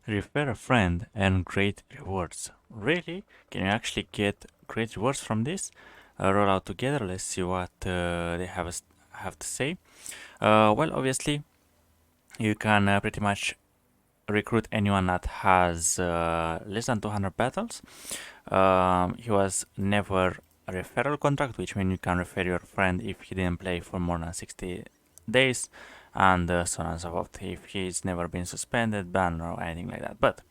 Refer a friend and great rewards. Really? Can you actually get great rewards from this? Roll out together. Let's see what they have to say. Well, obviously, you can pretty much recruit anyone that has less than 200 battles. He was never a referral contract, which means you can refer your friend if he didn't play for more than 60 days, and so on and so forth. If he's never been suspended, banned, or anything like that. But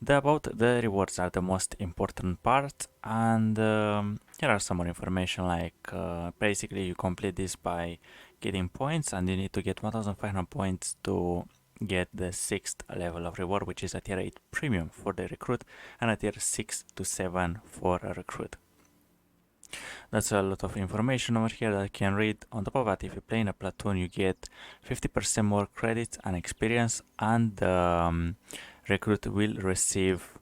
about the rewards are the most important part, and here are some more information. Like basically, you complete this by getting points, and you need to get 1,500 points to get the 6th level of reward, which is a tier 8 premium for the recruit and a tier 6 to 7 for a recruit. That's a lot of information over here that I can read. On top of that, if you play in a platoon, you get 50% more credits and experience, and recruit will receive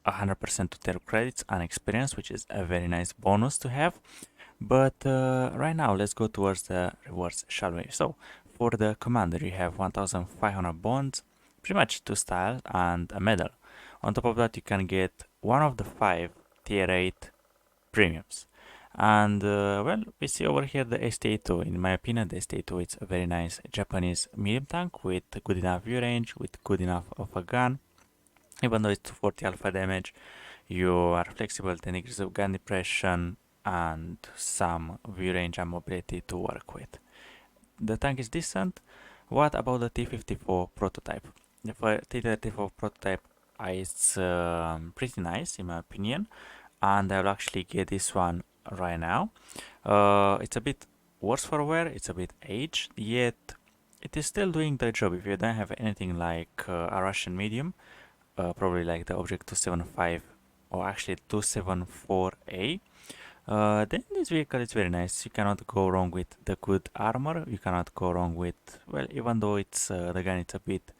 100% to their credits and experience, which is a very nice bonus to have. But right now, let's go towards the rewards, shall we? So, for the commander, you have 1,500 bonds, pretty much 2 style, and a medal. On top of that, you can get one of the 5 tier 8 premiums. And well, we see over here the ST2. In my opinion, the ST2 is a very nice Japanese medium tank with good enough view range, with good enough of a gun. Even though it's 240 alpha damage, you are flexible, 10 degrees of gun depression, and some view range and mobility to work with. The tank is decent. What about the T54 prototype? The T34 prototype is pretty nice in my opinion, and I will actually get this one right now. It's a bit worse for wear, it's a bit aged, yet it is still doing the job. If you don't have anything like a Russian medium, probably like the Object 275 or actually 274A, then this vehicle is very nice. You cannot go wrong with the good armor. You cannot go wrong with, well, even though it's the gun it's a bit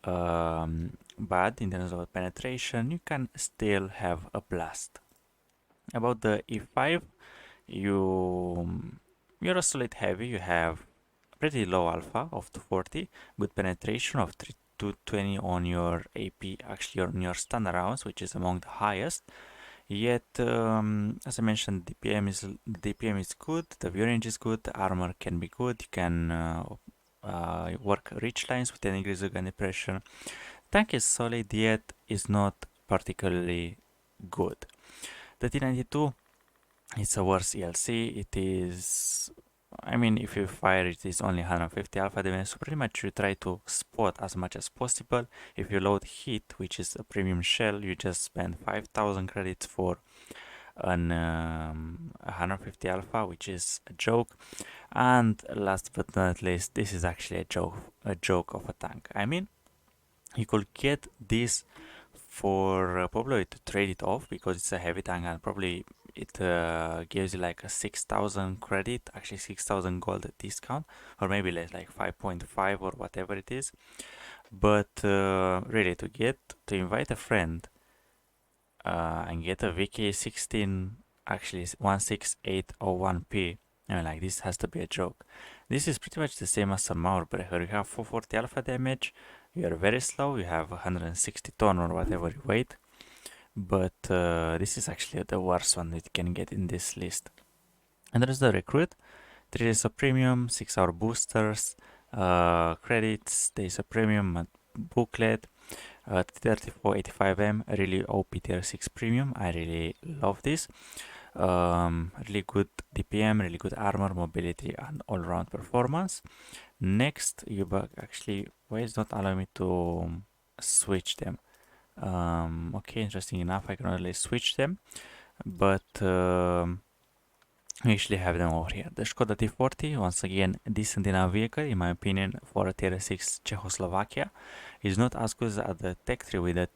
bad in terms of penetration, you can still have a blast. About the E5, you're a solid heavy. You have pretty low alpha of 240, good penetration of 220 on your AP, actually on your standard rounds, which is among the highest. Yet, as I mentioned, DPM is good, the view range is good, the armor can be good. You can work reach lines with 10 degrees of gun depression. Tank is solid, yet is not particularly good. The T92, it's a worse ELC. It is, I mean, if you fire it is only 150 alpha damage, so pretty much you try to spot as much as possible. If you load hit, which is a premium shell, you just spend 5,000 credits for an 150 alpha, which is a joke. And last but not least, this is actually a joke of a tank. I mean, you could get this for probably to trade it off because it's a heavy tank and probably it gives you like a 6,000 credit, actually 6,000 gold discount, or maybe less, like 5.5 or whatever it is. But really, to invite a friend and get a VK16, actually 16801P, I mean, like this has to be a joke. This is pretty much the same as a Mauerbrecher. You have 440 alpha damage, you are very slow, you have 160 ton or whatever you weight, but this is actually the worst one that you can get in this list. And there's the recruit. 3 days of premium, 6-hour boosters, credits, days of premium, booklet, 3485M, really OP tier 6 premium. I really love this. Really good DPM, really good armor, mobility, and all-round performance. Next, actually, why is not allowing me to switch them? Okay, interesting enough, I can only switch them, but we actually have them over here. The Skoda T40, once again, decent enough vehicle, in my opinion, for a tier 6 Czechoslovakia. Is not as good as the Tech 3 with a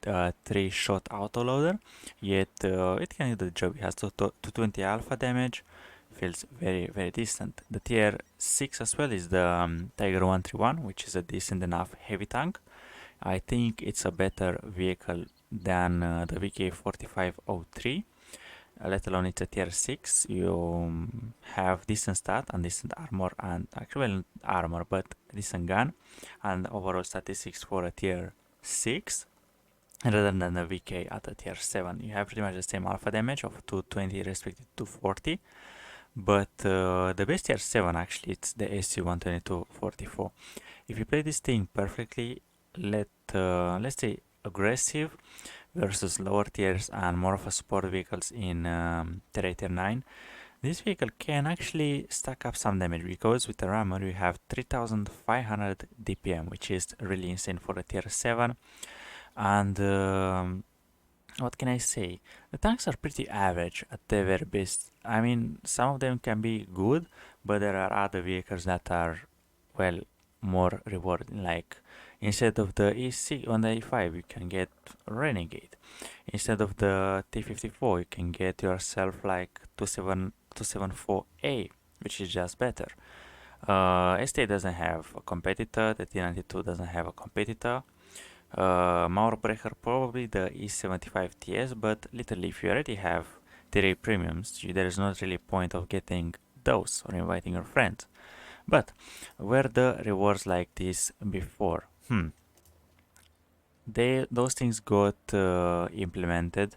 3-shot autoloader, yet it can do the job. It has 220 alpha damage, feels very, very decent. The tier 6 as well is the Tiger 131, which is a decent enough heavy tank. I think it's a better vehicle than the VK4503. let alone it's a tier 6, you have decent stat and decent armor, and actually well, armor, but decent gun and overall statistics for a tier 6 rather than a VK at a tier 7. You have pretty much the same alpha damage of 220 respective to 40, but the best tier 7 actually it's the SC 12244. If you play this thing perfectly, let's say aggressive versus lower tiers and more of a support vehicles in tier 8 tier 9, this vehicle can actually stack up some damage because with the rammer you have 3500 DPM, which is really insane for a tier 7. And what can I say? The tanks are pretty average at the very best. I mean, some of them can be good, but there are other vehicles that are, well, more rewarding. Like, instead of the E6 on the E5, you can get Renegade. Instead of the T54, you can get yourself like 274A, which is just better. ST doesn't have a competitor, the T92 doesn't have a competitor. Mauerbrecher probably the E75TS, but literally if you already have tier premiums, there is not really point of getting those or inviting your friends. But were the rewards like this before? Those things got implemented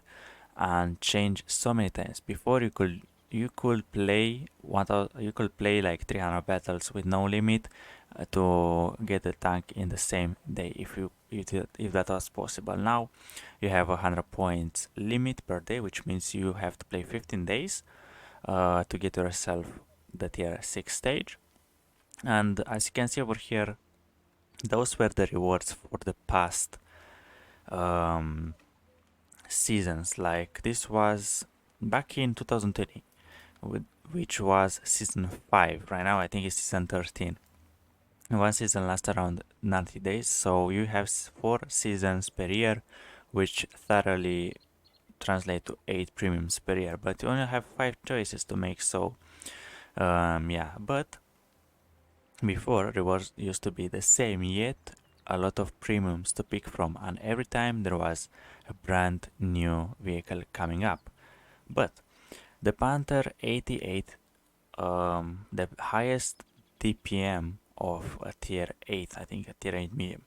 and changed so many times. Before you could play like 300 battles with no limit to get a tank in the same day if that was possible. Now you have a 100 points limit per day, which means you have to play 15 days to get yourself the tier 6 stage. And as you can see over here, those were the rewards for the past um, seasons. Like this was back in 2020, which was season 5. Right now I think it's season 13. One season lasts around 90 days, so you have 4 seasons per year, which thoroughly translate to 8 premiums per year, but you only have 5 choices to make, so yeah. But before, rewards used to be the same, yet a lot of premiums to pick from, and every time there was a brand new vehicle coming up. But the Panther 88, the highest DPM of a tier 8, I think a tier 8 medium.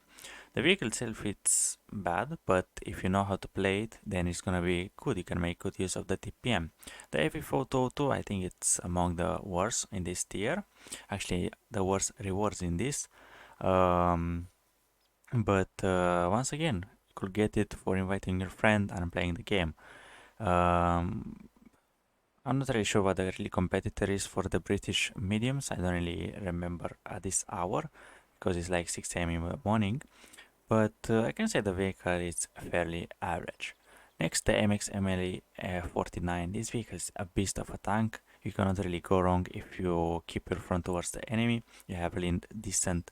The vehicle itself it's bad, but if you know how to play it, then it's gonna be good. You can make good use of the DPM. The AV Photo 2, I think it's among the worst in this tier. Actually, the worst rewards in this. But once again, you could get it for inviting your friend and playing the game. Um, I'm not really sure what the really competitor is for the British mediums. I don't really remember at this hour because it's like 6 a.m. in the morning. But I can say the vehicle is fairly average. Next, the MX MLE 49. This vehicle is a beast of a tank. You cannot really go wrong if you keep your front towards the enemy. You have really decent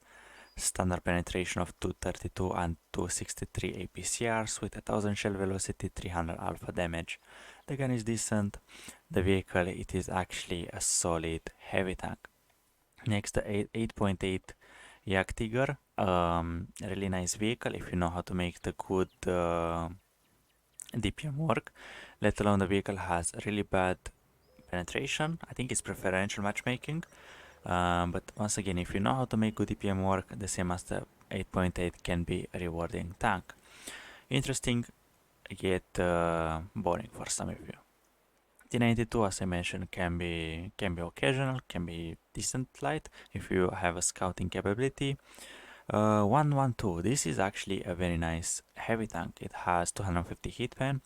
standard penetration of 232 and 263 APCRs with 1000 shell velocity, 300 alpha damage. The gun is decent. The vehicle, it is actually a solid heavy tank. Next, the 8.8 Yak Tiger, really nice vehicle if you know how to make the good DPM work. Let alone the vehicle has really bad penetration. I think it's preferential matchmaking. But once again, if you know how to make good DPM work, the same as the 8.8 can be a rewarding tank. Interesting, yet boring for some of you. T92, as I mentioned, can be occasional, can be decent light if you have a scouting capability. 112, this is actually a very nice heavy tank. It has 250 hit pen,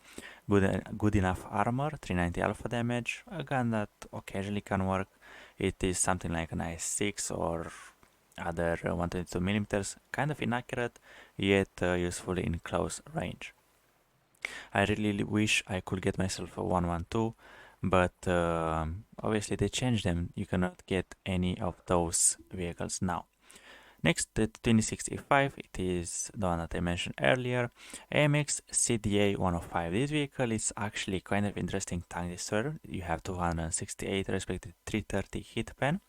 good enough armor, 390 alpha damage, a gun that occasionally can work. It is something like an IS-6 or other 122 millimeters, kind of inaccurate, yet useful in close range. I really wish I could get myself a 112, but obviously they changed them. You cannot get any of those vehicles now. Next, the 2065, it is the one that I mentioned earlier, AMX CDA 105. This vehicle is actually kind of interesting tank disorder. You have 268 respective 330 hit pen.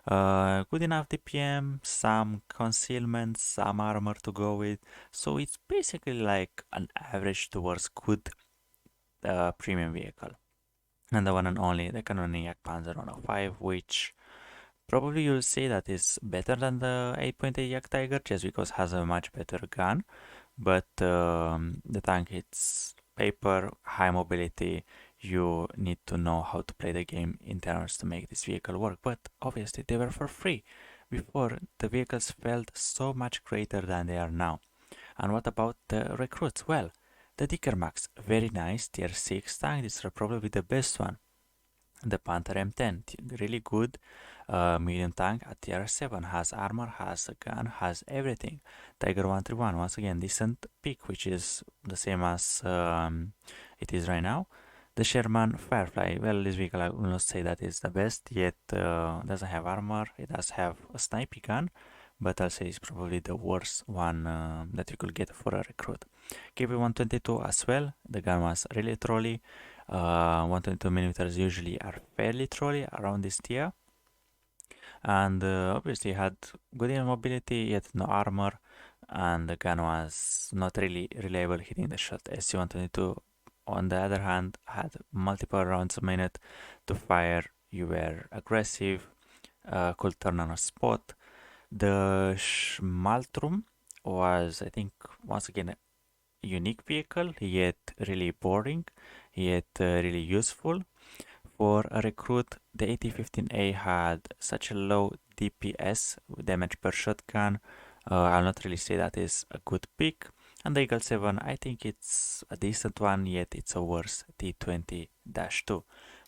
Good enough DPM, some concealment, some armor to go with. So it's basically like an average towards good premium vehicle. and the one and only the Canoniac Panzer 105, which probably you'll say that is better than the 8.8 Yak Tiger just because it has a much better gun. But the tank hits paper, high mobility. You need to know how to play the game in terms to make this vehicle work. But obviously they were for free. Before, the vehicles felt so much greater than they are now. And what about the recruits? Well, the Dicker Max, very nice, tier 6 tank. This is probably the best one. The Panther M10, really good medium tank at tier 7, has armor, has a gun, has everything. Tiger 131, once again, decent pick, which is the same as it is right now. The Sherman Firefly, well, this vehicle I will not say that is the best, yet doesn't have armor, it does have a sniping gun, but I'll say it's probably the worst one that you could get for a recruit. KP-122 as well, the gun was really trolly. 122 millimeters usually are fairly trolly around this tier, and obviously had good mobility yet no armor, and the gun was not really reliable hitting the shot. SC-122 on the other hand had multiple rounds a minute to fire. You were aggressive, could turn on a spot. The Schmaltrum was, I think, once again a unique vehicle, yet really boring, yet really useful. For a recruit, the AT-15A had such a low DPS, damage per shotgun. I'll not really say that is a good pick. And the Eagle 7, I think it's a decent one, yet it's a worse T20-2.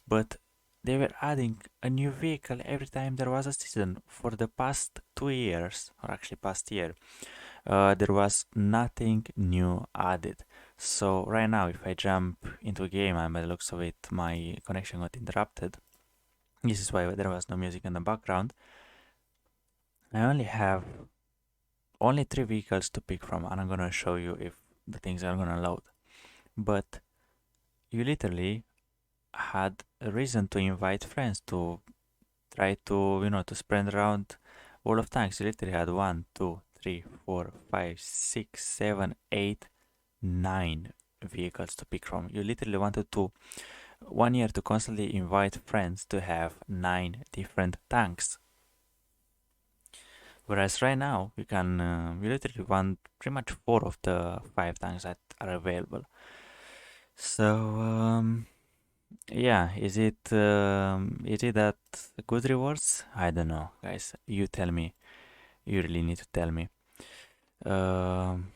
But they were adding a new vehicle every time there was a season for the past 2 years, or actually past year. There was nothing new added. So right now, if I jump into a game and by the looks of it, my connection got interrupted. This is why there was no music in the background. I only have only 3 vehicles to pick from, and I'm gonna show you if the things are gonna load. But you literally had a reason to invite friends to try to, to spread around all of tanks. You literally had 1, 2, 3, 4, 5, 6, 7, 8, 9 vehicles to pick from. You literally wanted to 1 year to constantly invite friends to have 9 different tanks. Whereas right now you can you literally want pretty much 4 of the 5 tanks that are available. So yeah, is it that good rewards? I don't know, guys. You tell me. You really need to tell me. Um,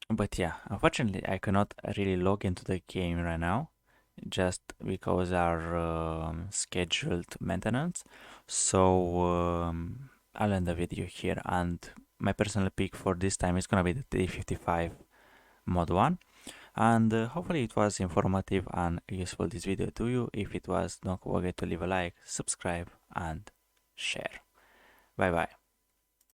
but yeah, unfortunately, I cannot really log into the game right now, just because our scheduled maintenance. So I'll end the video here, and my personal pick for this time is gonna be the T55 Mod 1. And hopefully it was informative and useful this video to you. If it was, don't forget to leave a like, subscribe, and share. Bye bye.